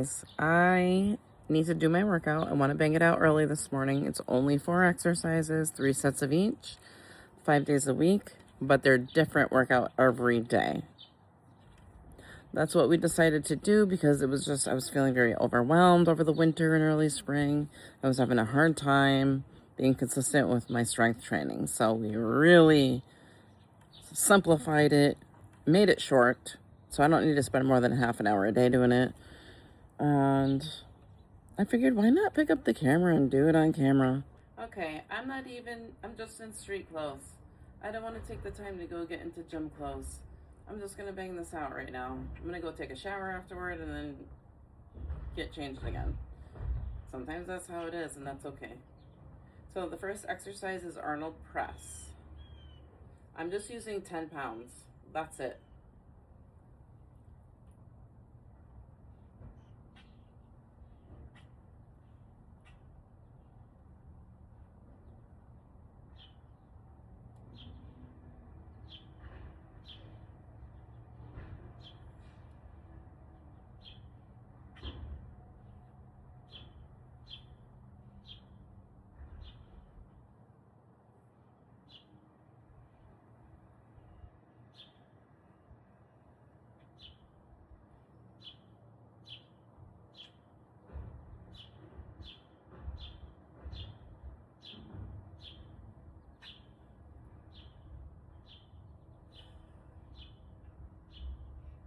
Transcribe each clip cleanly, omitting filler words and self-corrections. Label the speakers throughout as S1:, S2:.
S1: guys, I need to do my workout. I want to bang it out early this morning. It's only 4 exercises, 3 sets of each, 5 days a week, but they're different workout every day. That's what we decided to do because I was feeling very overwhelmed over the winter and early spring. I was having a hard time being consistent with my strength training. So we really simplified it, made it short, so I don't need to spend more than half an hour a day doing it. And I figured, why not pick up the camera and do it on camera? Okay, I'm just in street clothes. I don't want to take the time to go get into gym clothes. I'm just going to bang this out right now. I'm going to go take a shower afterward and then get changed again. Sometimes that's how it is, and that's okay. So the first exercise is Arnold press. I'm just using 10 pounds. That's it.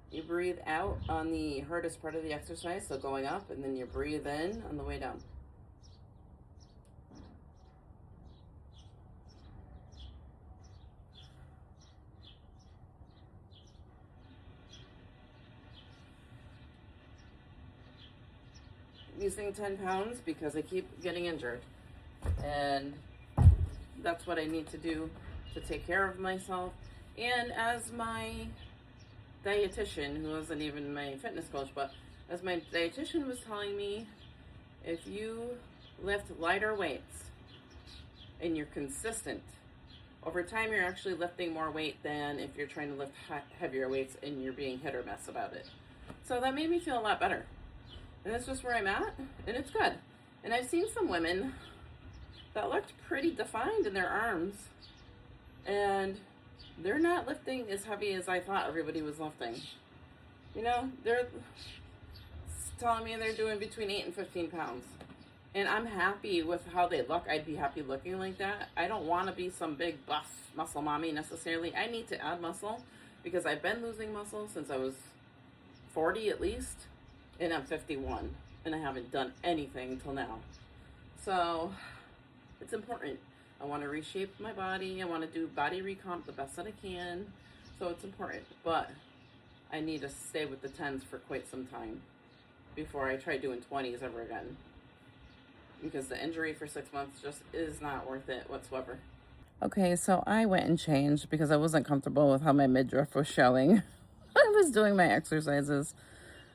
S1: You breathe out on the hardest part of the exercise, so going up, and then you breathe in on the way down. I'm using 10 pounds because I keep getting injured, and that's what I need to do to take care of myself. And as my dietitian, who wasn't even my fitness coach, but as my dietitian was telling me, if you lift lighter weights and you're consistent, over time you're actually lifting more weight than if you're trying to lift heavier weights and you're being hit or miss about it. So that made me feel a lot better. And that's just where I'm at, and it's good. And I've seen some women that looked pretty defined in their arms, and they're not lifting as heavy as I thought everybody was lifting. You know, they're telling me they're doing between 8 and 15 pounds. And I'm happy with how they look. I'd be happy looking like that. I don't want to be some big buff muscle mommy necessarily. I need to add muscle because I've been losing muscle since I was 40 at least. And I'm 51. And I haven't done anything until now. So it's important. I want to reshape my body. I want to do body recomp the best that I can. So it's important. But I need to stay with the 10s for quite some time before I try doing 20s ever again. Because the injury for 6 months just is not worth it whatsoever. Okay, so I went and changed because I wasn't comfortable with how my midriff was showing. I was doing my exercises.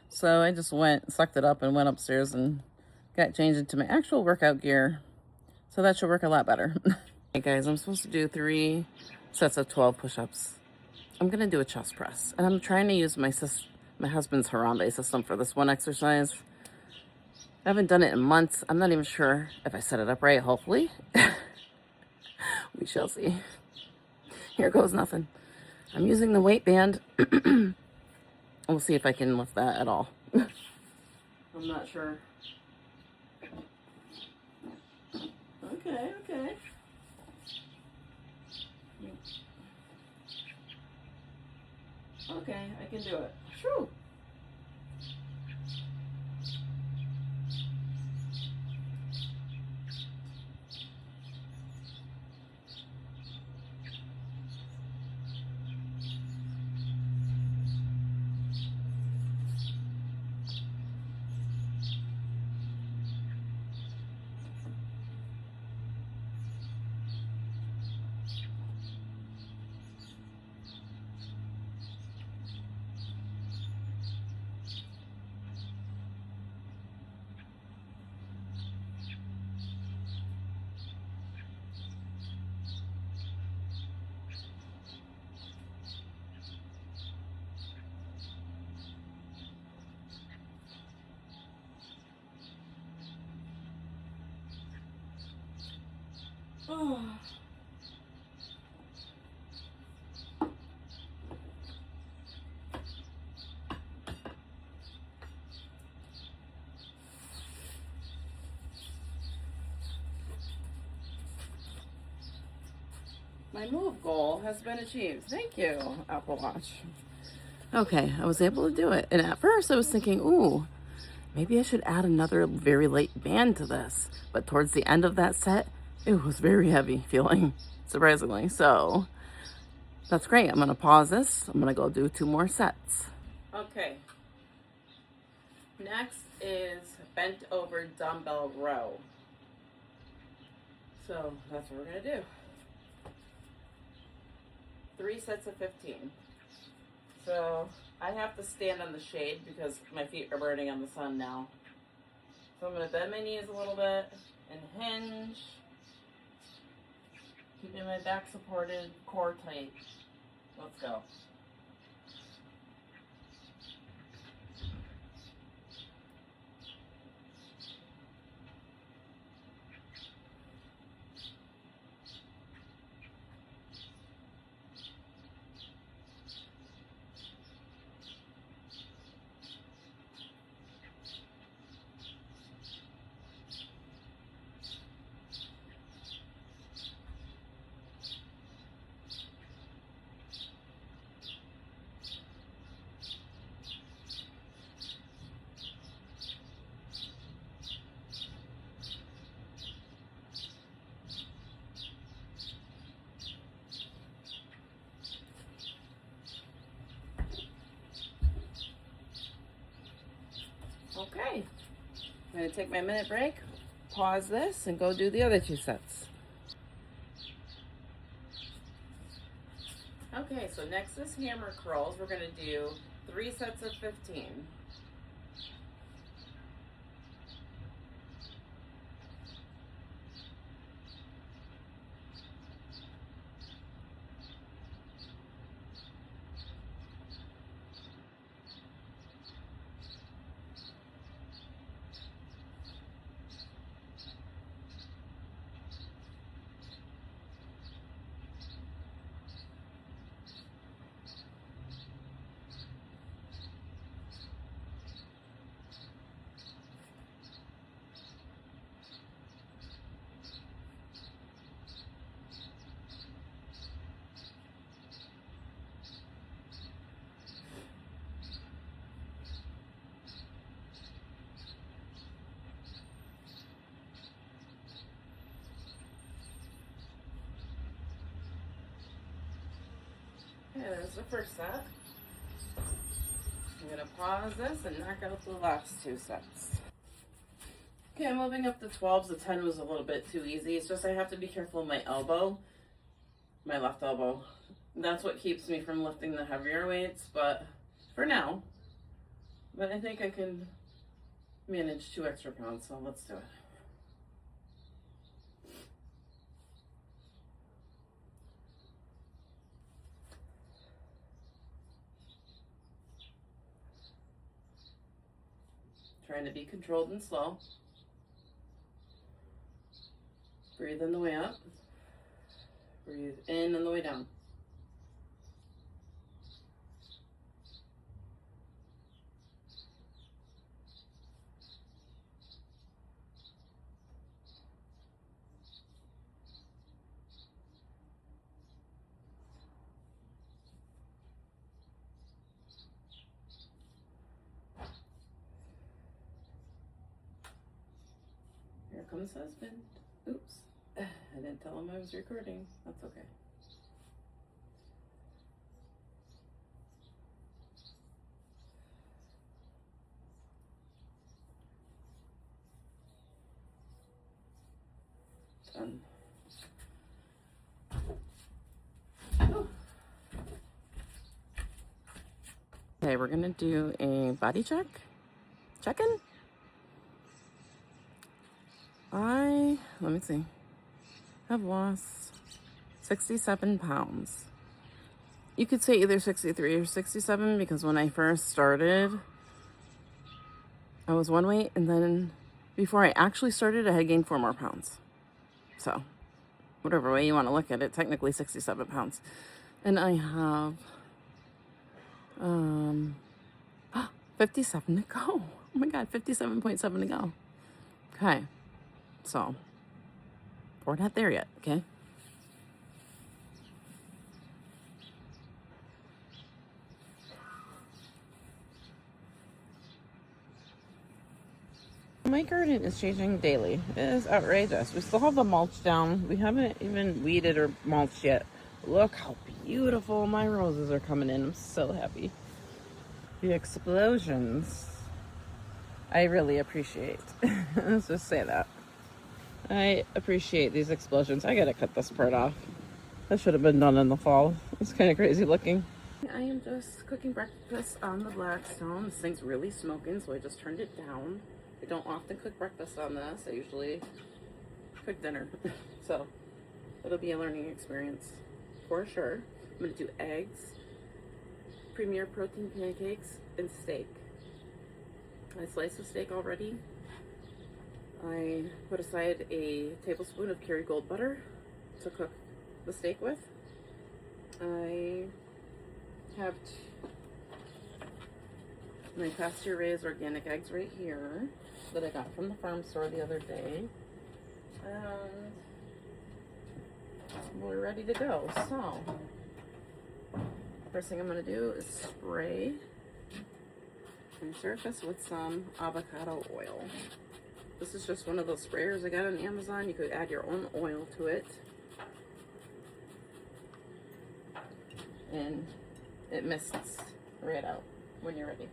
S1: So I just sucked it up and went upstairs and got changed into my actual workout gear. So that should work a lot better. Hey guys, I'm supposed to do 3 sets of 12 push-ups. I'm going to do a chest press. And I'm trying to use my husband's Harambe system for this one exercise. I haven't done it in months. I'm not even sure if I set it up right, hopefully. We shall see. Here goes nothing. I'm using the weight band. We'll see if I can lift that at all. I'm not sure. Okay. Okay, I can do it. Shoo. Oh. My move goal has been achieved. Thank you, Apple Watch. Okay, I was able to do it. And at first I was thinking, ooh, maybe I should add another very light band to this. But towards the end of that set, it was very heavy feeling, surprisingly. So that's great. I'm gonna pause this. I'm gonna go do 2 more sets. Okay. Next is bent over dumbbell row. So that's what we're gonna do. 3 sets of 15. So I have to stand on the shade because my feet are burning on the sun now. So I'm going to bend my knees a little bit and hinge, keeping my back supported, core tight. Let's go. Okay, I'm going to take my minute break, pause this, and go do the other 2 sets. Okay, so next is hammer curls. We're going to do 3 sets of 15. Okay, there's the first set. I'm going to pause this and knock out the last 2 sets. Okay, I'm moving up the 12s. The 10 was a little bit too easy. It's just I have to be careful of my elbow, my left elbow. That's what keeps me from lifting the heavier weights, but for now. But I think I can manage 2 extra pounds, so let's do it. Trying to be controlled and slow. Breathe on the way up. Breathe in on the way down. Here comes husband. Oops. I didn't tell him I was recording. That's okay. Done. Okay, we're gonna do a body check. Check-in. Let me see. I've lost 67 pounds. You could say either 63 or 67 because when I first started, I was one weight, and then before I actually started, I had gained 4 more pounds. So whatever way you want to look at it, technically 67 pounds. And I have 57 to go. Oh my God, 57.7 to go. Okay, so we're not there yet, okay? My garden is changing daily. It is outrageous. We still have the mulch down. We haven't even weeded or mulched yet. Look how beautiful my roses are coming in. I'm so happy. The explosions, I really appreciate. Let's just say that. I appreciate these explosions. I gotta cut this part off. That should have been done in the fall. It's kind of crazy looking. I am just cooking breakfast on the Blackstone. This thing's really smoking, so I just turned it down. I don't often cook breakfast on this. I usually cook dinner. So it'll be a learning experience for sure. I'm gonna do eggs, premier protein pancakes, and steak. I sliced the steak already. I put aside a tablespoon of Kerrygold butter to cook the steak with. I have my pasture-raised organic eggs right here that I got from the farm store the other day. And we're ready to go. So, first thing I'm going to do is spray my surface with some avocado oil. This is just one of those sprayers I got on Amazon. You could add your own oil to it. And it mists right out when you're ready.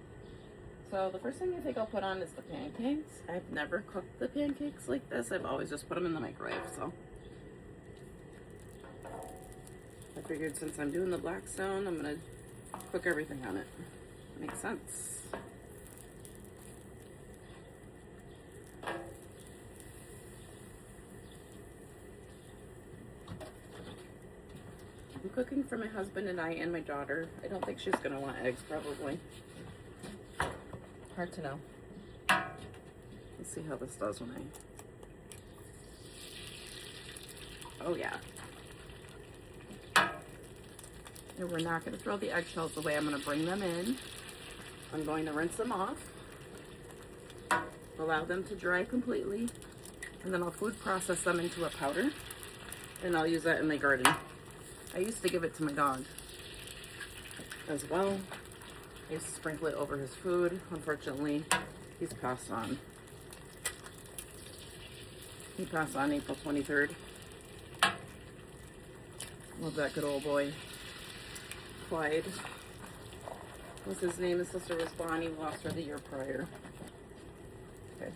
S1: So the first thing I think I'll put on is the pancakes. I've never cooked the pancakes like this. I've always just put them in the microwave, so. I figured since I'm doing the Blackstone, I'm gonna cook everything on it. Makes sense. I'm cooking for my husband and I and my daughter. I don't think she's gonna want eggs, probably. Hard to know. Let's see how this does when oh yeah. And we're not gonna throw the eggshells away. I'm gonna bring them in. I'm going to rinse them off. Allow them to dry completely. And then I'll food process them into a powder. And I'll use that in my garden. I used to give it to my dog as well. I used to sprinkle it over his food. Unfortunately, he's passed on. He passed on April 23rd. Love that good old boy. Clyde was his name. His sister was Bonnie. Lost her the year prior. Okay.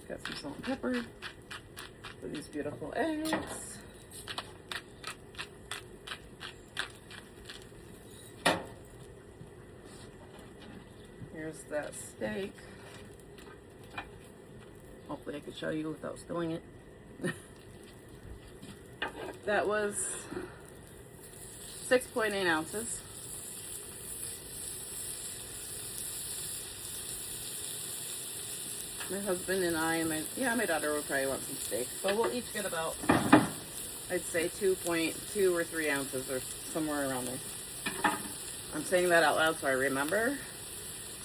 S1: Got some salt and pepper for these beautiful eggs. Here's that steak. Hopefully I could show you without spilling it. That was 6.8 ounces. My husband and I and my daughter will probably want some steak. So we'll each get about, I'd say 2.2 or 3 ounces or somewhere around there. I'm saying that out loud so I remember.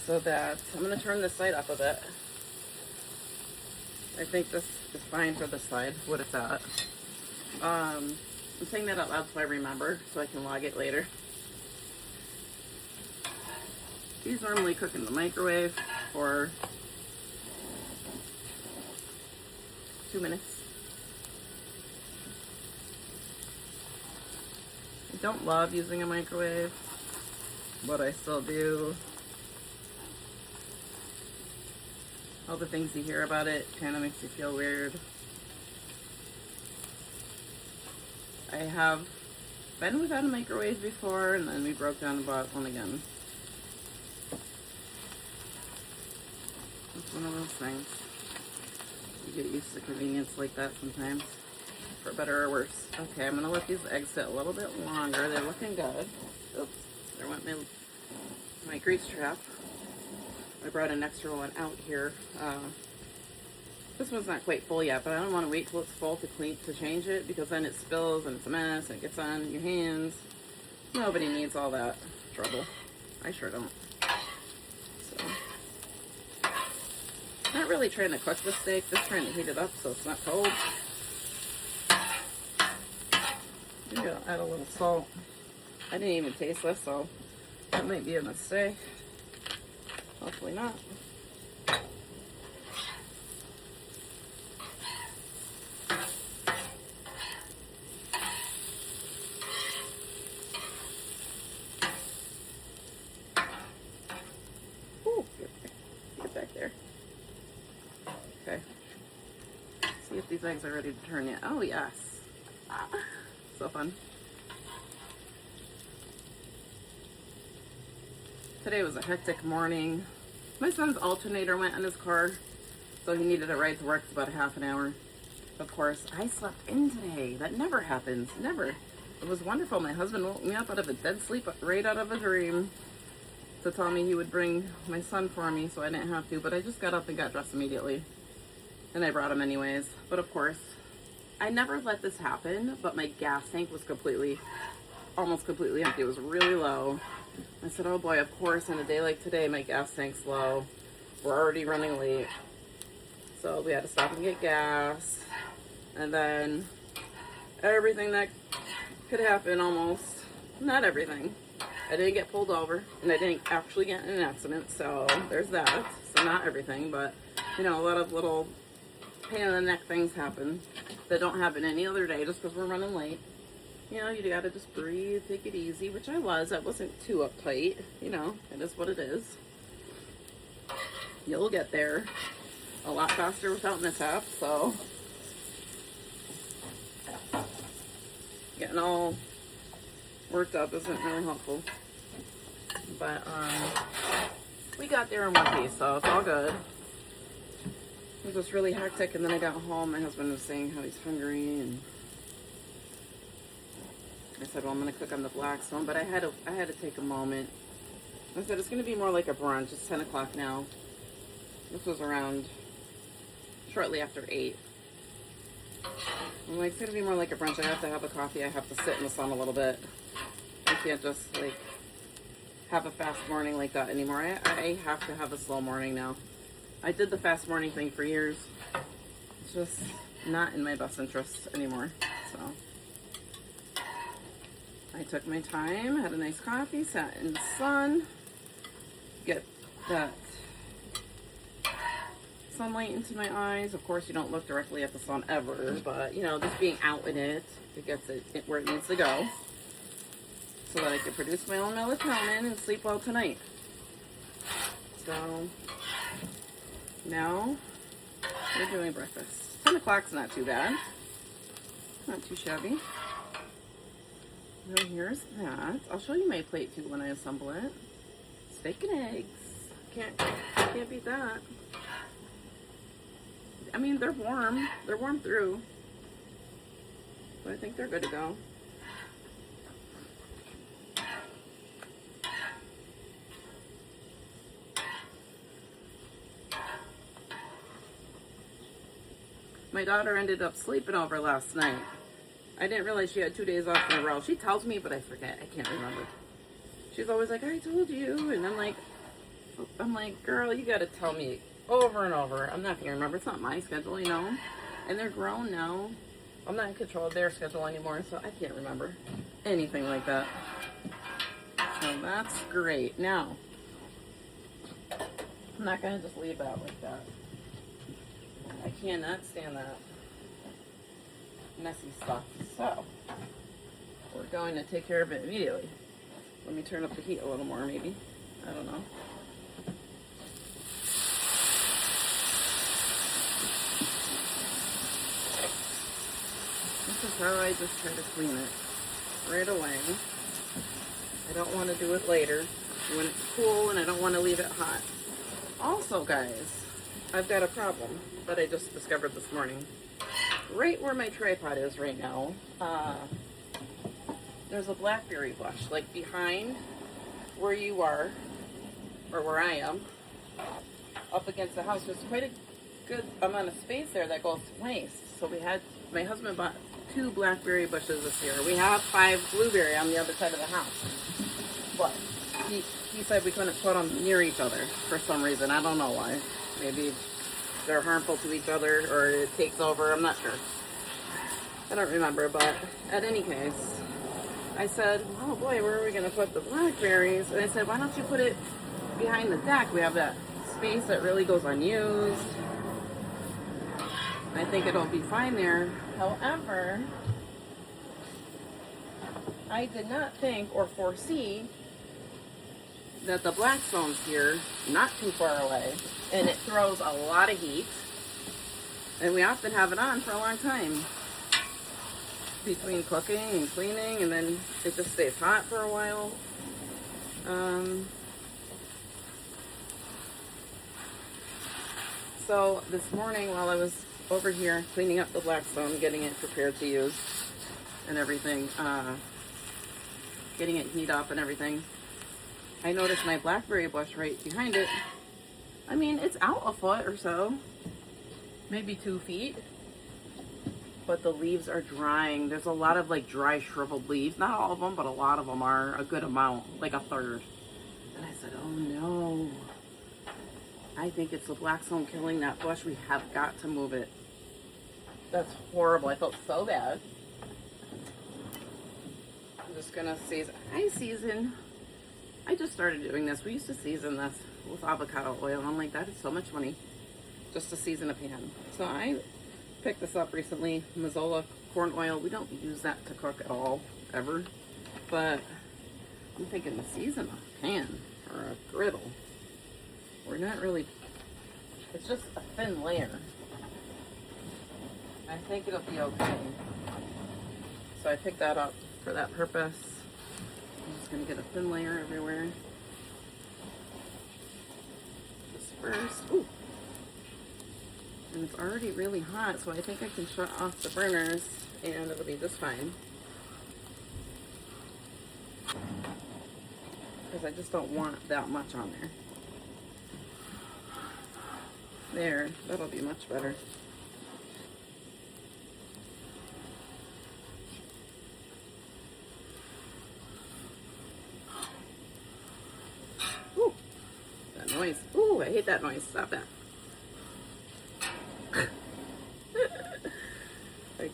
S1: So that, I'm going to turn this side up a bit. I think this is fine for this side. What is that? I'm saying that out loud so I remember, so I can log it later. These normally cook in the microwave for 2 minutes. I don't love using a microwave, but I still do. All the things you hear about it kind of makes you feel weird. I have been without a microwave before, and then we broke down and bought one again. It's one of those things. You get used to convenience like that sometimes, for better or worse. Okay, I'm gonna let these eggs sit a little bit longer. They're looking good. Oops, there went my grease trap. I brought an extra one out here This one's not quite full yet, but I don't want to wait till it's full to change it, because then it spills and it's a mess and it gets on your hands. Nobody needs all that trouble. I sure don't. So, not really trying to cook the steak, just trying to heat it up so it's not cold. Maybe I'll add a little salt. I didn't even taste this, so that might be a mistake. Hopefully not. Ooh, get back there. Okay. See if these eggs are ready to turn yet. Oh, yes. So fun. Today was a hectic morning. My son's alternator went on his car, so he needed a ride to work for about a half an hour. Of course, I slept in today. That never happens. Never. It was wonderful. My husband woke me up out of a dead sleep, right out of a dream, to tell me he would bring my son for me, so I didn't have to. But I just got up and got dressed immediately. And I brought him anyways. But of course, I never let this happen, but my gas tank was almost completely empty. It was really low. I said, oh boy, of course, on a day like today, my gas tank's low. We're already running late. So we had to stop and get gas. And then everything that could happen, almost, not everything. I didn't get pulled over, and I didn't actually get in an accident, so there's that. So not everything, but, you know, a lot of little pain in the neck things happen that don't happen any other day just because we're running late. You know, you gotta just breathe, take it easy, which I was. I wasn't too uptight. You know, it is what it is. You'll get there a lot faster without mishaps, so getting all worked up isn't really helpful. But we got there in one piece, so it's all good. It was just really hectic, and then I got home. My husband was saying how he's hungry, and I said, well, I'm going to cook on the Blackstone, but I had to take a moment. I said, it's going to be more like a brunch. It's 10 o'clock now. This was around shortly after 8. I'm like, it's going to be more like a brunch. I have to have a coffee. I have to sit in the sun a little bit. I can't just, like, have a fast morning like that anymore. I have to have a slow morning now. I did the fast morning thing for years. It's just not in my best interest anymore, so I took my time, had a nice coffee, sat in the sun, get that sunlight into my eyes. Of course, you don't look directly at the sun ever, but, you know, just being out in it, it gets it where it needs to go, so that I can produce my own melatonin and sleep well tonight. So now we're doing breakfast. 10 o'clock's not too bad. Not too shabby. So here's that. I'll show you my plate too when I assemble it. Steak and eggs. Can't beat that. I mean, they're warm. They're warm through. So I think they're good to go. My daughter ended up sleeping over last night. I didn't realize she had 2 days off in a row. She tells me, but I forget. I can't remember. She's always like, I told you. And I'm like, girl, you got to tell me over and over. I'm not going to remember. It's not my schedule, you know. And they're grown now. I'm not in control of their schedule anymore, so I can't remember anything like that. So that's great. Now, I'm not going to just leave that like that. I cannot stand that messy stuff. So, we're going to take care of it immediately. Let me turn up the heat a little more, maybe. I don't know. This is how I just try to clean it right away. I don't want to do it later when it's cool, and I don't want to leave it hot. Also, guys, I've got a problem that I just discovered this morning. Right where my tripod is right now, there's a blackberry bush, like behind where you are, or where I am, up against the house. There's quite a good amount of space there that goes to waste. So my husband bought 2 blackberry bushes this year. We have 5 blueberry on the other side of the house. But he said we couldn't put them near each other for some reason. I don't know why. Maybe they're harmful to each other or it takes over. I'm not sure. I don't remember, but at any case, I said, oh boy, where are we going to put the blackberries? And I said, why don't you put it behind the deck? We have that space that really goes unused. I think it'll be fine there. However, I did not think or foresee that the Blackstone's here, not too far away, and it throws a lot of heat. And we often have it on for a long time. Between cooking and cleaning, and then it just stays hot for a while. So this morning while I was over here cleaning up the Blackstone, getting it prepared to use and everything, getting it heat up and everything, I noticed my blackberry bush right behind it. I mean, it's out a foot or so, maybe 2 feet. But the leaves are drying. There's a lot of like dry shriveled leaves. Not all of them, but a lot of them are, a good amount, like a third. And I said, oh no. I think it's the Blackstone killing that bush. We have got to move it. That's horrible. I felt so bad. I'm just gonna season. I just started doing this. We used to season this with avocado oil. I'm like, that is so much money just to season a pan. So I picked this up recently, Mazola corn oil. We don't use that to cook at all, ever. But I'm thinking to season a pan or a griddle. We're not really, it's just a thin layer. I think it'll be okay. So I picked that up for that purpose. I'm just gonna get a thin layer everywhere. Disperse. Ooh. And it's already really hot, so I think I can shut off the burners and it'll be just fine. Because I just don't want that much on there. There, that'll be much better. Ooh, that noise. Ooh, I hate that noise. Stop that. I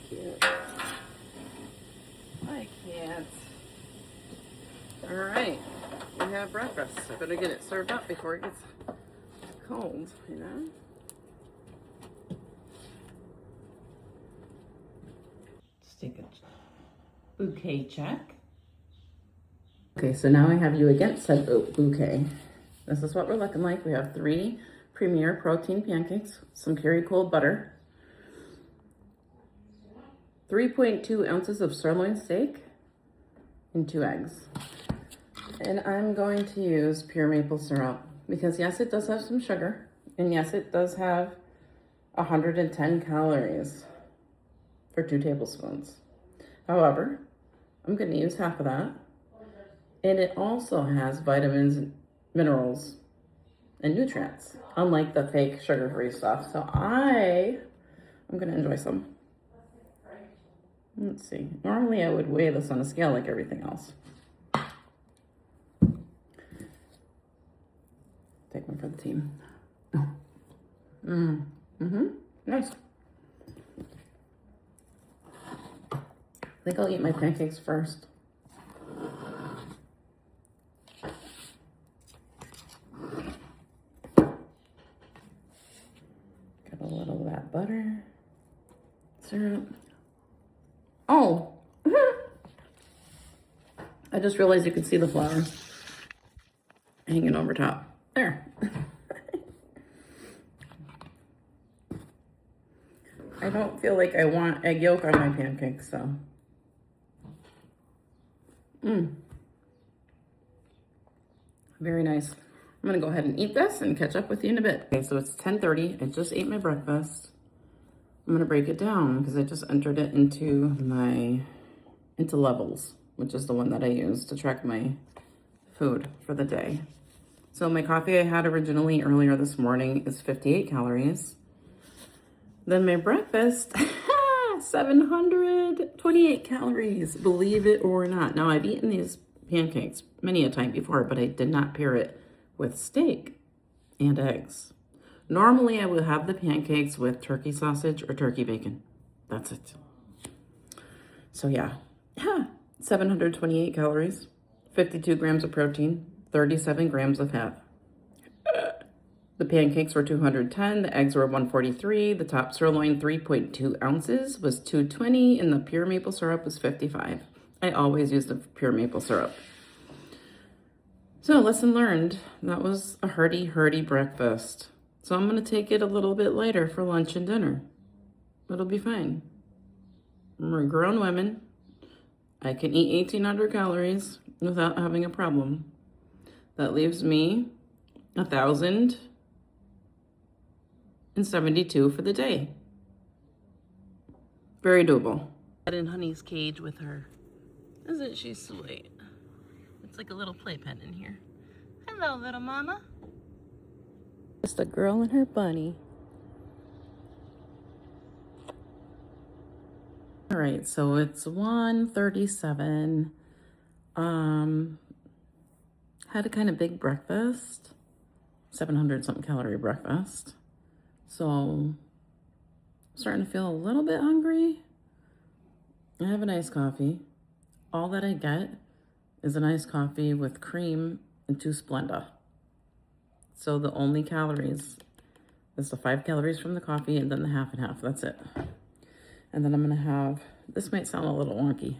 S1: can't. All right, we have breakfast. I better get it served up before it gets cold, you know? Let's take a bouquet check. Okay, so now I have you against said bouquet. This is what we're looking like. We have 3 Premier protein pancakes, some Kerrygold butter, 3.2 ounces of sirloin steak, and 2 eggs. And I'm going to use pure maple syrup because yes, it does have some sugar, and yes, it does have 110 calories for 2 tablespoons. However, I'm going to use half of that. And it also has vitamins, minerals, and nutrients, unlike the fake sugar-free stuff. So I'm going to enjoy some. Let's see. Normally I would weigh this on a scale like everything else. Take one for the team. Nice. I think I'll eat my pancakes first. Got a little of that butter, syrup. Oh, I just realized you can see the flour hanging over top. There. I don't feel like I want egg yolk on my pancakes, so. Very nice. I'm gonna go ahead and eat this and catch up with you in a bit. Okay, so it's 10:30. I just ate my breakfast. I'm gonna break it down because I just entered it into Levels, which is the one that I use to track my food for the day. So my coffee I had originally earlier this morning is 58 calories. Then my breakfast, 728 calories, believe it or not. Now, I've eaten these pancakes many a time before, but I did not pair it with steak and eggs. Normally, I would have the pancakes with turkey sausage or turkey bacon. That's it. So yeah, 728 calories, 52 grams of protein, 37 grams of fat. The pancakes were 210, the eggs were 143, the top sirloin 3.2 ounces was 220, and the pure maple syrup was 55. I always use the pure maple syrup. So lesson learned, that was a hearty breakfast. So I'm going to take it a little bit later for lunch and dinner. It'll be fine. We're grown women. I can eat 1,800 calories without having a problem. That leaves me 1,072 for the day. Very doable. In Honey's cage with her. Isn't she sweet? It's like a little playpen in here. Hello, little mama. Just a girl and her bunny. All right, so it's 1:37. Had a kind of big breakfast, 700 something calorie breakfast. So I'm starting to feel a little bit hungry. I have an iced coffee. All that I get is an iced coffee with cream and 2 Splenda. So the only calories is the 5 calories from the coffee and then the half and half. That's it. And then I'm gonna have, this might sound a little wonky.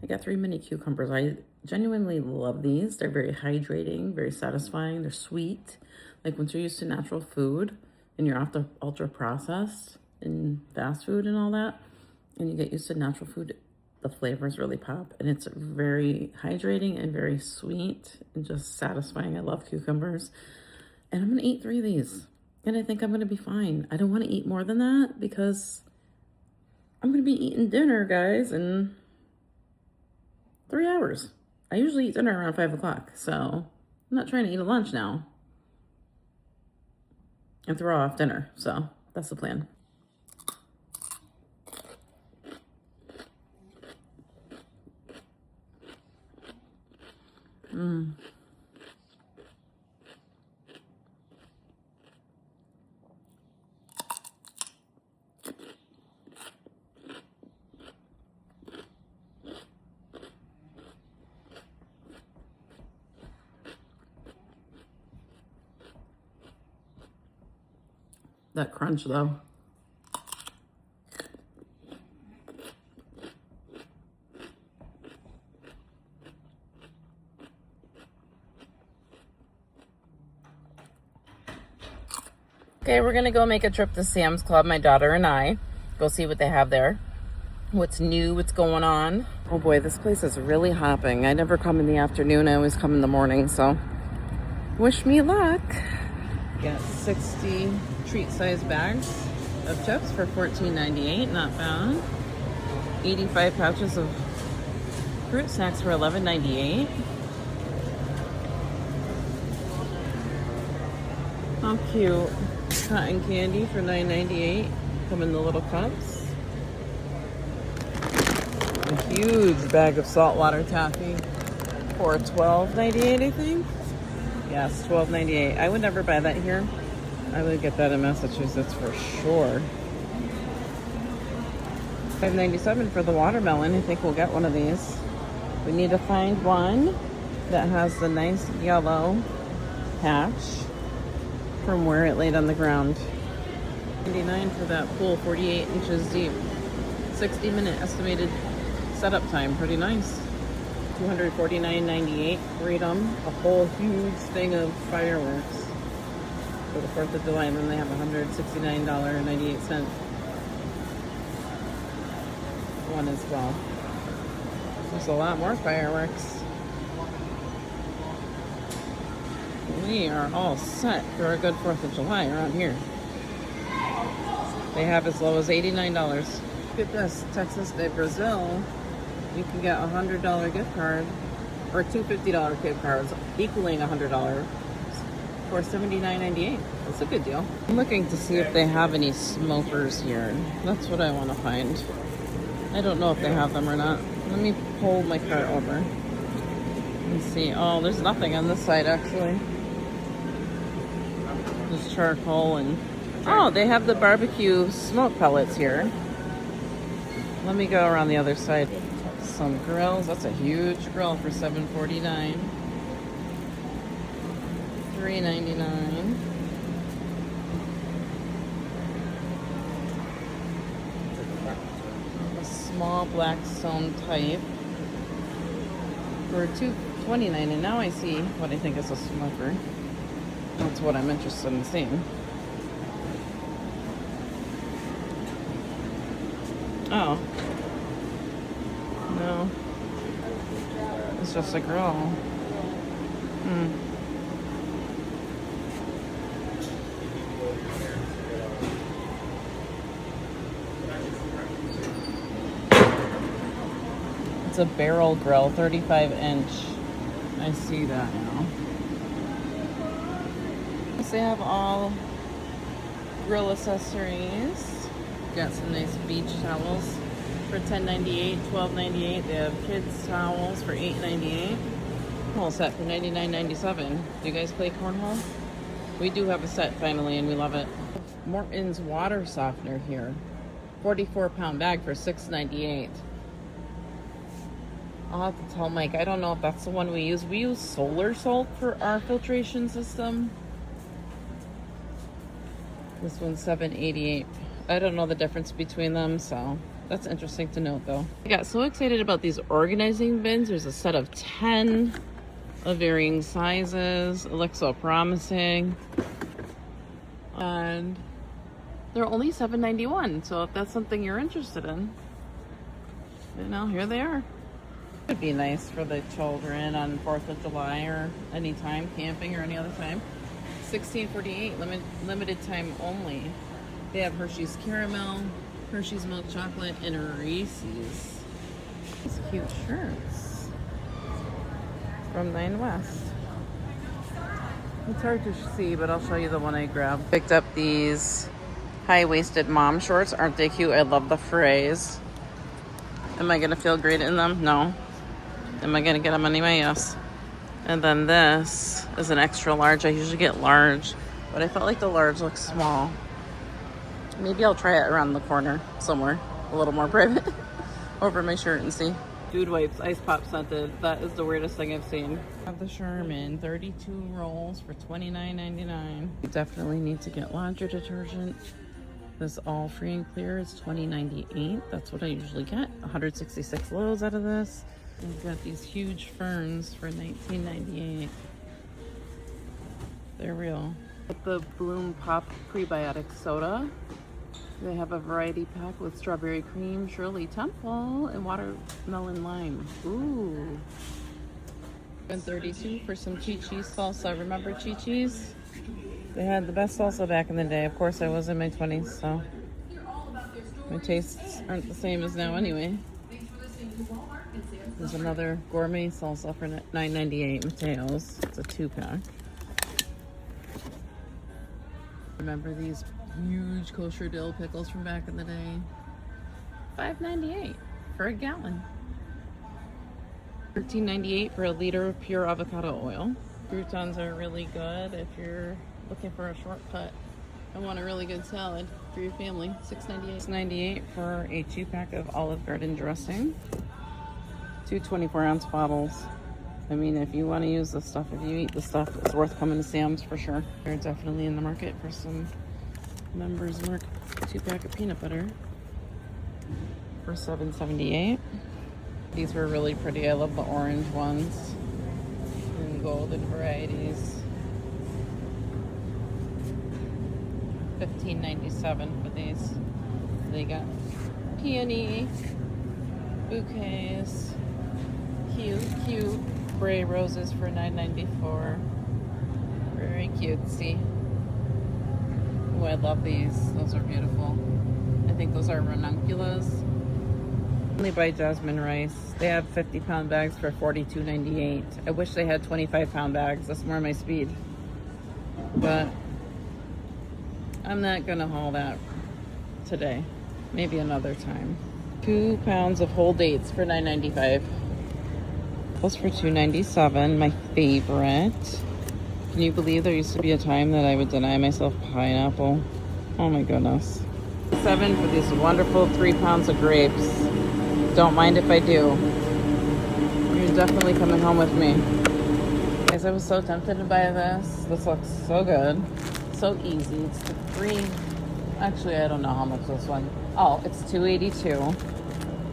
S1: I got 3 mini cucumbers. I genuinely love these. They're very hydrating, very satisfying. They're sweet. Like once you're used to natural food and you're off the ultra processed and fast food and all that, and you get used to natural food, the flavors really pop. And it's very hydrating and very sweet and just satisfying. I love cucumbers. And I'm gonna eat 3 of these. And I think I'm gonna be fine. I don't wanna eat more than that because I'm gonna be eating dinner, guys, in 3 hours. I usually eat dinner around 5 o'clock, so I'm not trying to eat a lunch now and throw off dinner. So that's the plan. That crunch though. Okay, we're gonna go make a trip to Sam's Club, my daughter and I. Go see what they have there. What's new, what's going on. Oh boy, this place is really hopping. I never come in the afternoon, I always come in the morning, so wish me luck. Got 60 treat-sized bags of chips for $14.98, not bad. 85 pouches of fruit snacks for $11.98. How cute. Cotton candy for $9.98. Come in the little cups. A huge bag of saltwater taffy for $12.98, I think. Yes, $12.98. I would never buy that here. I would get that in Massachusetts for sure. $5.97 for the watermelon. I think we'll get one of these. We need to find one that has the nice yellow patch from where it laid on the ground. $99 for that pool, 48 inches deep. 60-minute estimated setup time. Pretty nice. $249.98. Freedom. A whole huge thing of fireworks for the 4th of July, and then they have $169.98 one as well. There's a lot more fireworks. We are all set for a good 4th of July around here. They have as low as $89. Look at this, Texas de Brazil. You can get a $100 gift card or 2 $50 gift cards equaling $100 for $79.98. That's a good deal. I'm looking to see if they have any smokers here. That's what I want to find. I don't know if they have them or not. Let me pull my cart over. Let's see. Oh, there's nothing on this side actually. There's charcoal and... Oh, they have the barbecue smoke pellets here. Let me go around the other side. Some grills. That's a huge grill for $7.49. $3.99. A small Blackstone type for $2.29. And now I see what I think is a smoker. That's what I'm interested in seeing. Oh. No. It's just a grill. It's a barrel grill, 35-inch. I see that now. They have all grill accessories. Got some nice beach towels for $10.98, $12.98. They have kids towels for $8.98. Whole set for $99.97. Do you guys play cornhole? We do have a set finally, and we love it. Morton's water softener here, 44-pound bag for $6.98. I'll have to tell Mike. I don't know if that's the one we use. We use solar salt for our filtration system. This one's $7.88. I don't know the difference between them, so that's interesting to note though. I got so excited about these organizing bins. There's a set of 10 of varying sizes. It looks so promising. And they're only $7.91, so if that's something you're interested in, you know, here they are. It'd be nice for the children on 4th of July or any time, camping or any other time. $16.48, limited time only. They have Hershey's Caramel, Hershey's Milk Chocolate, and Reese's. These cute shirts from 9 West. It's hard to see, but I'll show you the one I grabbed. Picked up these high-waisted mom shorts. Aren't they cute? I love the phrase. Am I gonna feel great in them? No. Am I gonna get them anyway? Yes. And then this is an extra large. I usually get large, but I felt like the large looks small. Maybe I'll try it around the corner somewhere, a little more private, over my shirt and see. Dude wipes, ice pop scented. That is the weirdest thing I've seen. I have the Sherman, 32 rolls for $29.99. You definitely need to get laundry detergent. This all free and clear is $20.98. That's what I usually get. 166 loads out of this. We've got these huge ferns for $19.98. They're real. With the Bloom Pop prebiotic soda. They have a variety pack with strawberry cream, Shirley Temple, and watermelon lime. Ooh. $32 for some Chi-Chi's salsa. Remember Chi-Chi's? They had the best salsa back in the day. Of course, I was in my 20s, so my tastes aren't the same as now anyway. There's another gourmet salsa for $9.98. Mateo's. It's a 2-pack. Remember these huge kosher dill pickles from back in the day? $5.98 for a gallon. $13.98 for a liter of pure avocado oil. Croutons are really good if you're looking for a shortcut and want a really good salad for your family. $6.98. $6.98 for a 2-pack of Olive Garden dressing. 2 24-ounce bottles. I mean, if you want to use this stuff, if you eat this stuff, it's worth coming to Sam's for sure. They're definitely in the market for some Members Mark 2-pack of peanut butter for $7.78. These were really pretty. I love the orange ones and golden varieties. $15.97 for these. They got peony bouquets. Cute spray roses for $9.94. Very cutesy. Oh, I love these. Those are beautiful. I think those are ranunculus. Only by Jasmine Rice. They have 50-pound bags for $42.98. I wish they had 25-pound bags. That's more my speed. but I'm not gonna haul that today. Maybe another time. 2 pounds of whole dates for $9.95. Those for $2.97, my favorite. Can you believe there used to be a time that I would deny myself pineapple? Oh my goodness. 7 for these wonderful 3 pounds of grapes. Don't mind if I do. You're definitely coming home with me. Guys, I was so tempted to buy this. This looks so good. So easy. It's the free. Actually, I don't know how much this one. Oh, it's $2.82.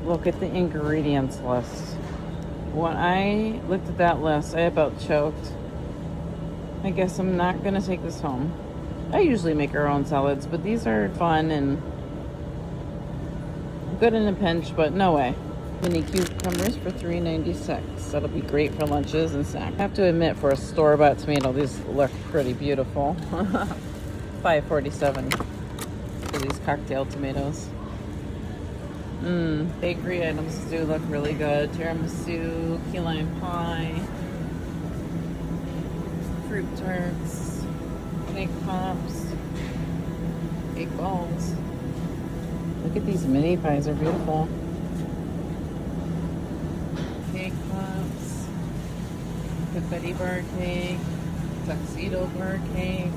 S1: Look at the ingredients list. When I looked at that list, I about choked. I guess I'm not gonna take this home. I usually make our own salads, but these are fun and good in a pinch, but no way. Mini cucumbers for $3.96. That'll be great for lunches and snacks. I have to admit, for a store-bought tomato, these look pretty beautiful. $5.47 for these cocktail tomatoes. Bakery items do look really good. Tiramisu, key lime pie, fruit tarts, cake pops, cake balls. Look at these mini pies, they're beautiful. Cake pops, confetti bar cake, tuxedo bar cake.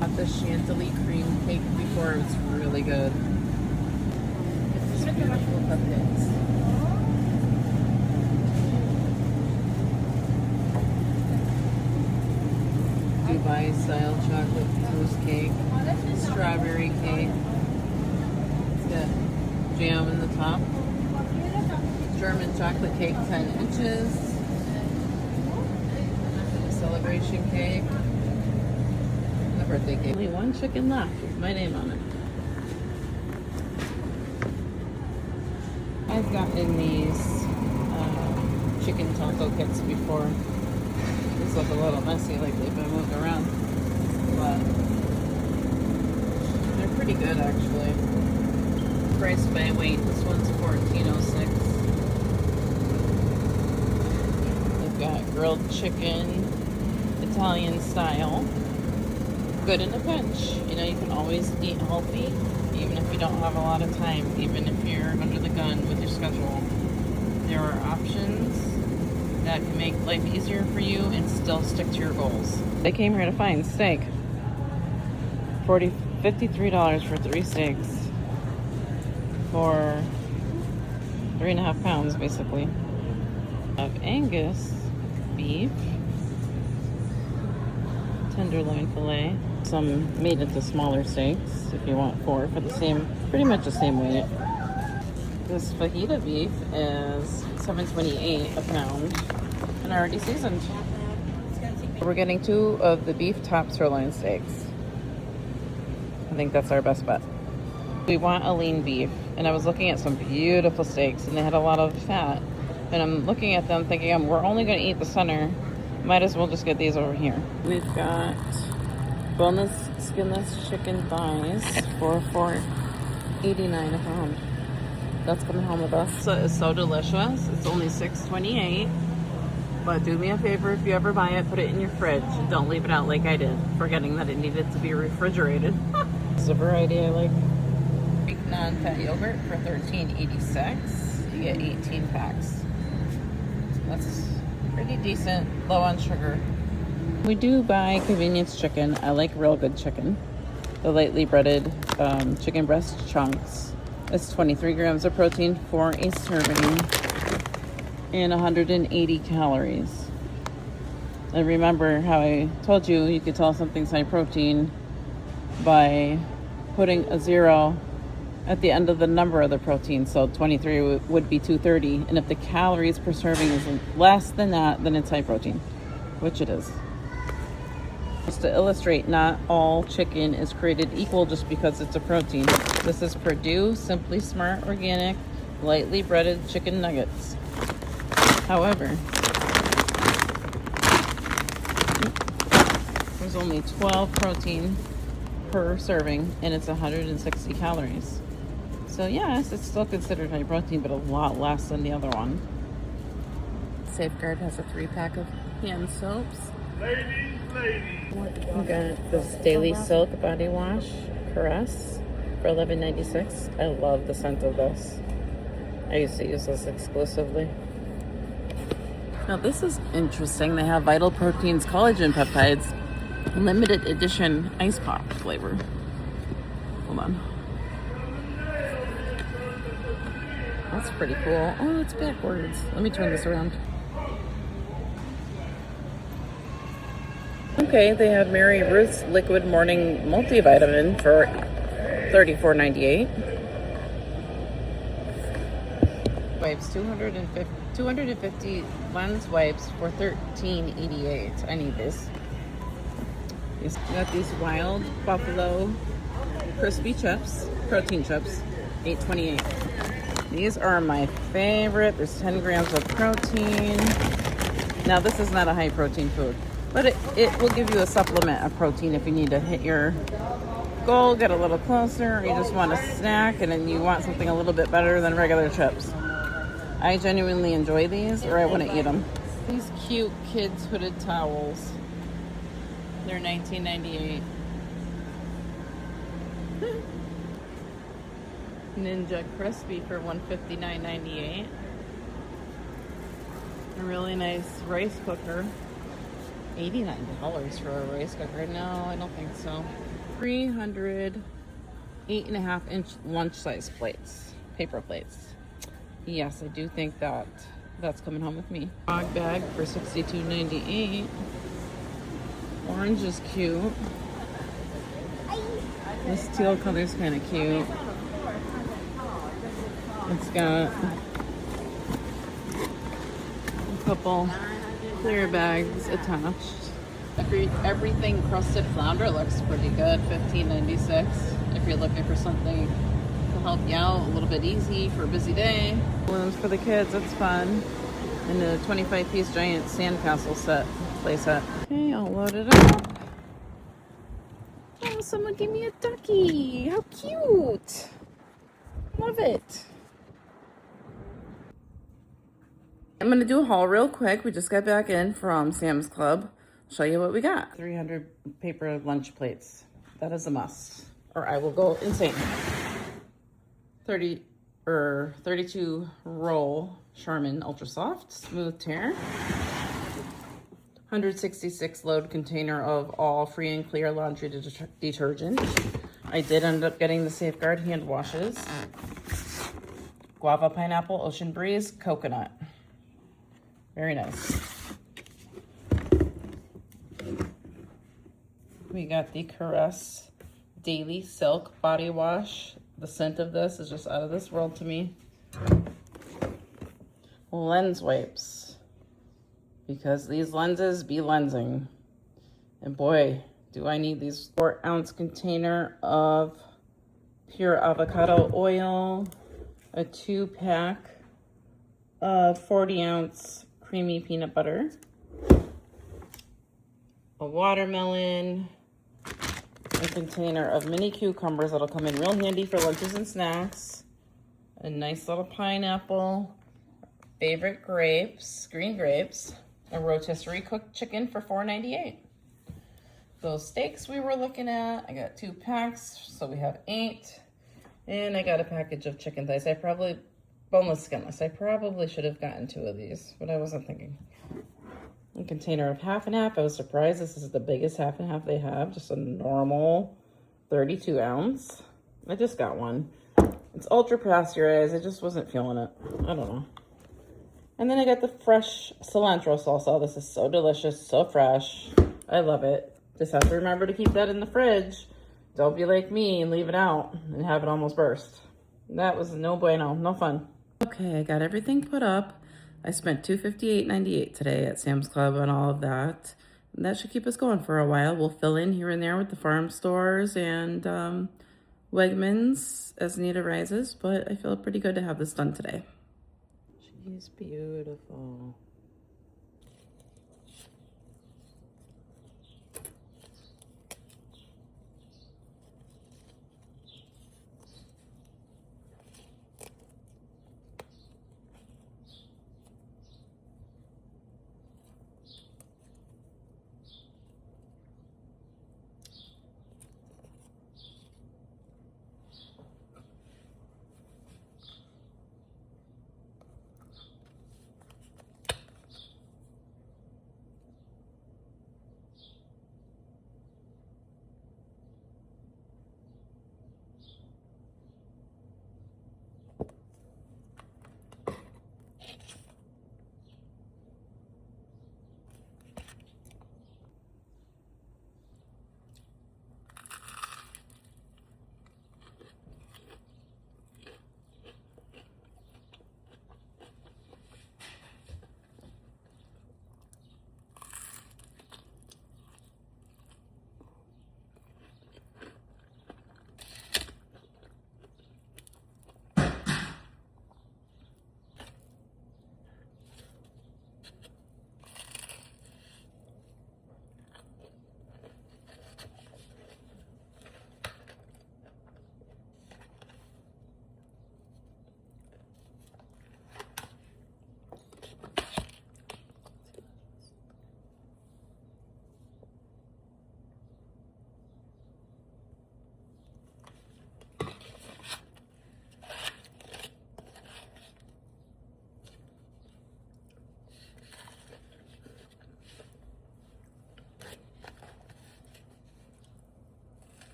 S1: Got the chantilly cream cake before, it's really good. These beautiful cupcakes. Dubai style chocolate mousse cake, strawberry cake. It's got jam in the top. German chocolate cake, 10 inches. Celebration cake. And the birthday cake. Only one chicken left with my name on it. I've gotten these chicken taco kits before. These look a little messy, like they've been moved around, but they're pretty good actually. Priced by weight. This one's $14.06. They've got grilled chicken, Italian style. Good in a pinch. You know, you can always eat healthy, even if you don't have a lot of time, even if you're under the gun with your schedule. There are options that can make life easier for you and still stick to your goals. I came here to find steak. $53 for 3 steaks for 3.5 pounds, basically, of Angus beef, tenderloin fillet. Some made into smaller steaks if you want 4 for the same, pretty much the same weight. This fajita beef is $7.28 a pound and already seasoned. We're getting 2 of the beef top sirloin steaks. I think that's our best bet. We want a lean beef, and I was looking at some beautiful steaks and they had a lot of fat, and I'm looking at them thinking, we're only going to eat the center, might as well just get these over here. We've got boneless skinless chicken thighs for $4.89 a pound. That's coming home with us. So it's so delicious. It's only $6.28. But do me a favor, if you ever buy it, put it in your fridge. Don't leave it out like I did, forgetting that it needed to be refrigerated. It's a variety I like. Greek non-fat yogurt for $13.86. You get 18 packs. That's pretty decent, low on sugar. We do buy convenience chicken. I like real good chicken. The lightly breaded chicken breast chunks. It's 23 grams of protein for a serving and 180 calories. And remember how I told you you could tell something's high protein by putting a 0 at the end of the number of the protein. So 23 would be 230. And if the calories per serving is less than that, then it's high protein, which it is. Just to illustrate, not all chicken is created equal just because it's a protein. This is Purdue Simply Smart Organic lightly breaded chicken nuggets. However, there's only 12 protein per serving and it's 160 calories. So yes, it's still considered high protein, but a lot less than the other one. Safeguard has a 3-pack of hand soaps.
S2: Ladies.
S1: We got this Daily Silk body wash, Caress, for $11.96. I love the scent of this. I used to use this exclusively. Now this is interesting. They have Vital Proteins collagen peptides, limited edition ice pop flavor. Hold on. That's pretty cool. Oh, it's backwards. Let me turn this around. Okay, they have Mary Ruth's Liquid Morning Multivitamin for $34.98. Wipes, 250 lens wipes for $13.88. I need this. We got these Wild Buffalo crispy chips, protein chips, $8.28. These are my favorite. There's 10 grams of protein. Now this is not a high protein food, but it will give you a supplement of protein if you need to hit your goal, get a little closer, or you just want a snack and then you want something a little bit better than regular chips. I genuinely enjoy these, or I wouldn't eat them. These cute kids hooded towels. They're $19.98. Ninja Crispy for $159.98. A really nice rice cooker. $89 for a rice cooker. No, I don't think so. 300 8.5-inch lunch-size plates, paper plates. Yes, I do think that's coming home with me. Frog bag for $62.98. Orange is cute. This teal color is kind of cute. It's got a couple clear bags attached. Everything crusted flounder looks pretty good. $15.96. If you're looking for something to help you out a little bit easy for a busy day. Balloons for the kids, it's fun. And the 25-piece giant sandcastle set, play set. Okay, I'll load it up. Oh, someone gave me a ducky. How cute. Love it. I'm gonna do a haul real quick. We just got back in from Sam's Club. Show you what we got. 300 paper lunch plates. That is a must, or I will go insane. 32 roll Charmin Ultra Soft Smooth Tear. 166 load container of all free and clear laundry detergent. I did end up getting the Safeguard hand washes. Guava, pineapple, ocean breeze, coconut. Very nice. We got the Caress Daily Silk Body Wash. The scent of this is just out of this world to me. Lens wipes. Because these lenses be lensing. And boy, do I need these 4-ounce container of pure avocado oil. A 2-pack of 40-ounce creamy peanut butter. A watermelon. A container of mini cucumbers that'll come in real handy for lunches and snacks. A nice little pineapple. Favorite grapes, green grapes. A rotisserie cooked chicken for $4.98. Those steaks we were looking at, I got 2 packs, so we have 8. And I got a package of chicken thighs. Boneless, skinless. I probably should have gotten 2 of these, but I wasn't thinking. A container of half and half. I was surprised this is the biggest half and half they have. Just a normal 32 ounce. I just got one. It's ultra pasteurized. I just wasn't feeling it. I don't know. And then I got the fresh cilantro salsa. This is so delicious, so fresh. I love it. Just have to remember to keep that in the fridge. Don't be like me and leave it out and have it almost burst. That was no bueno, no fun. Okay, I got everything put up. I spent $258.98 today at Sam's Club on all of that. And that should keep us going for a while. We'll fill in here and there with the farm stores and Wegmans as need arises, but I feel pretty good to have this done today. She's beautiful.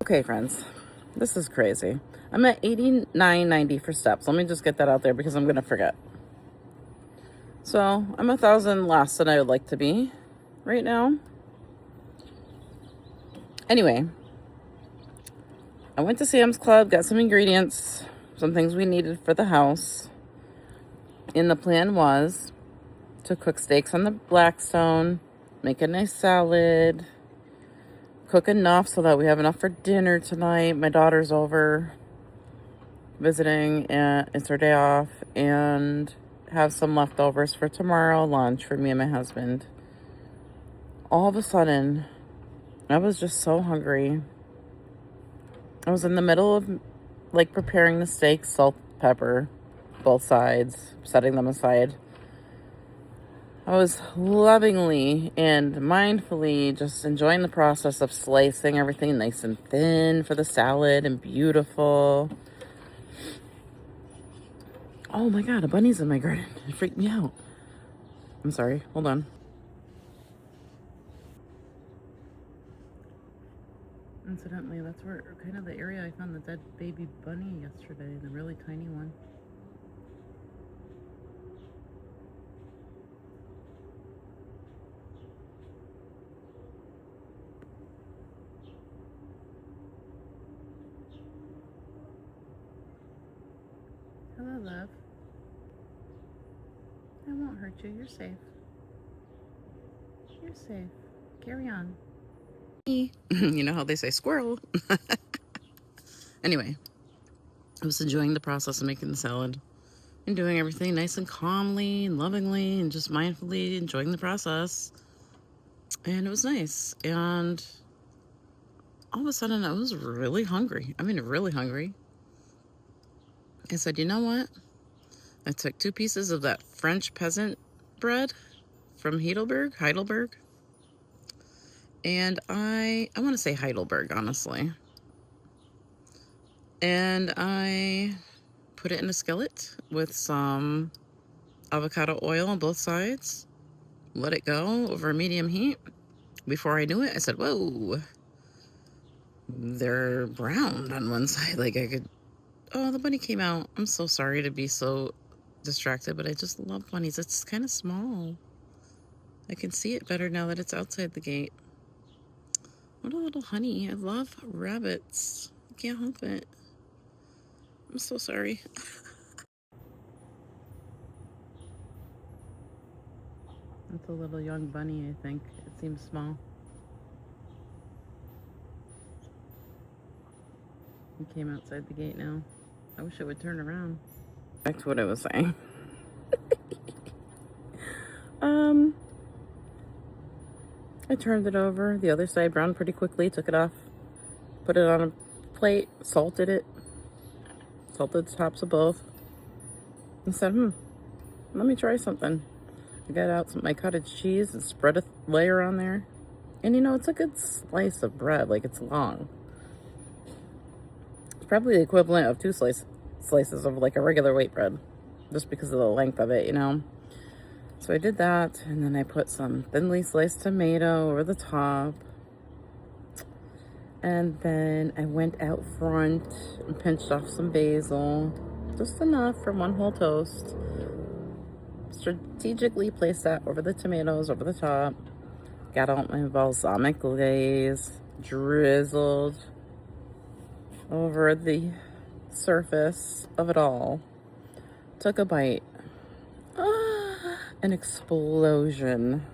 S1: Okay, friends, this is crazy. I'm at 89.90 for steps. Let me just get that out there because I'm going to forget. So I'm 1,000 less than I would like to be right now. Anyway, I went to Sam's Club, got some ingredients, some things we needed for the house. And the plan was to cook steaks on the Blackstone, make a nice salad, cook enough so that we have enough for dinner tonight. My daughter's over visiting, and it's her day off, and have some leftovers for tomorrow lunch for me and my husband. All of a sudden, I was just so hungry. I was in the middle of like preparing the steaks, salt, pepper, both sides, setting them aside. I was lovingly and mindfully just enjoying the process of slicing everything nice and thin for the salad and beautiful. Oh my God, a bunny's in my garden. It freaked me out. I'm sorry, hold on. Incidentally, that's where kind of the area I found the dead baby bunny yesterday, the really tiny one. Hello, love. I won't hurt you. You're safe. You're safe. Carry on. You know how they say squirrel. Anyway, I was enjoying the process of making the salad and doing everything nice and calmly and lovingly and just mindfully enjoying the process. And it was nice. And all of a sudden, I was really hungry. I mean, really hungry. I said, you know what? I took 2 pieces of that French peasant bread from Heidelberg. And I want to say Heidelberg, honestly. And I put it in a skillet with some avocado oil on both sides. Let it go over medium heat. Before I knew it, I said, whoa, they're browned on one side. Like I could, oh, the bunny came out. I'm so sorry to be so distracted, but I just love bunnies. It's kind of small. I can see it better now that it's outside the gate. What a little honey. I love rabbits. I can't help it. I'm so sorry. It's a little young bunny, I think. It seems small. He came outside the gate now. I wish it would turn around. Back to what I was saying. I turned it over. The other side browned pretty quickly. Took it off. Put it on a plate. Salted it. Salted the tops of both. And said, let me try something. I got out my cottage cheese and spread a layer on there. And you know, it's a good slice of bread. Like, it's long. It's probably the equivalent of 2 slices of like a regular white bread. Just because of the length of it, you know. So I did that, and then I put some thinly sliced tomato over the top. And then I went out front and pinched off some basil. Just enough for 1 whole toast. Strategically placed that over the tomatoes, over the top. Got out my balsamic glaze, drizzled over the surface of it all. Took a bite. An explosion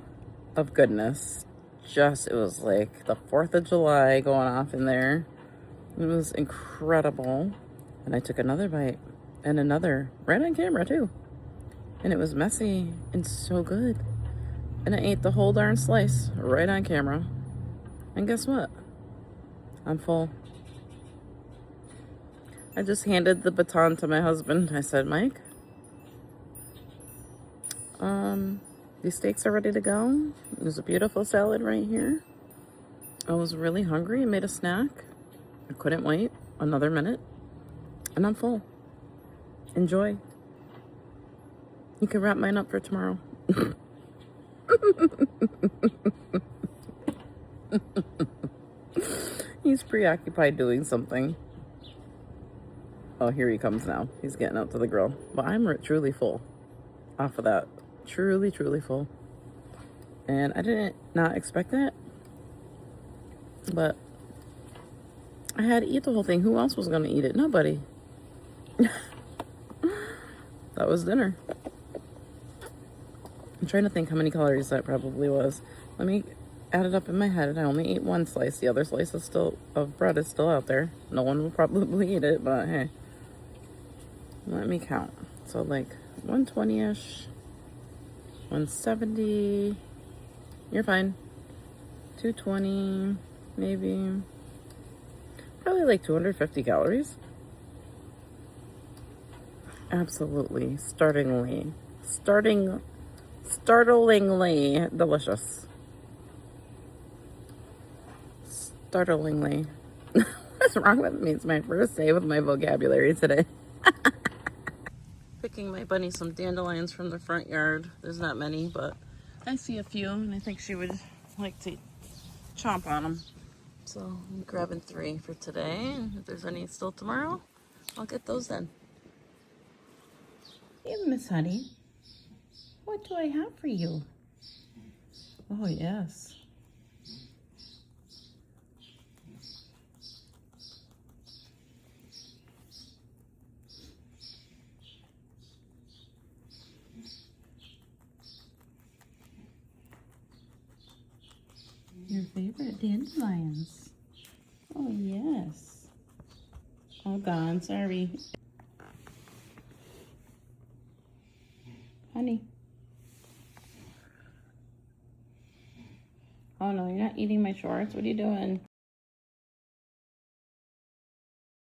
S1: of goodness. It was like the 4th of July going off in there. It was incredible. And I took another bite and another, right on camera too. And it was messy and so good. And I ate the whole darn slice right on camera. And guess what? I'm full. I just handed the baton to my husband. I said, Mike, these steaks are ready to go. There's a beautiful salad right here. I was really hungry and made a snack. I couldn't wait another minute. And I'm full. Enjoy. You can wrap mine up for tomorrow. He's preoccupied doing something. Oh, here he comes now. He's getting out to the grill. But I'm truly full off of that. Truly, truly full. And I didn't not expect that. But I had to eat the whole thing. Who else was going to eat it? Nobody. That was dinner. I'm trying to think how many calories that probably was. Let me add it up in my head. I only ate one slice. The other slice of bread is still out there. No one will probably eat it, but hey. Let me count. So like 120-ish, 170. You're fine. 220, maybe. Probably like 250 calories. Absolutely. Startlingly delicious. Startlingly. What's wrong with me? It's my first day with my vocabulary today. Picking my bunny some dandelions from the front yard. There's not many, but I see a few, and I think she would like to chomp on them. So I'm grabbing 3 for today, and if there's any still tomorrow, I'll get those then. Hey, Miss Honey. What do I have for you? Oh, yes. Your favorite dandelions. Oh, yes. All gone, sorry. Honey. Oh, no, you're not eating my shorts. What are you doing?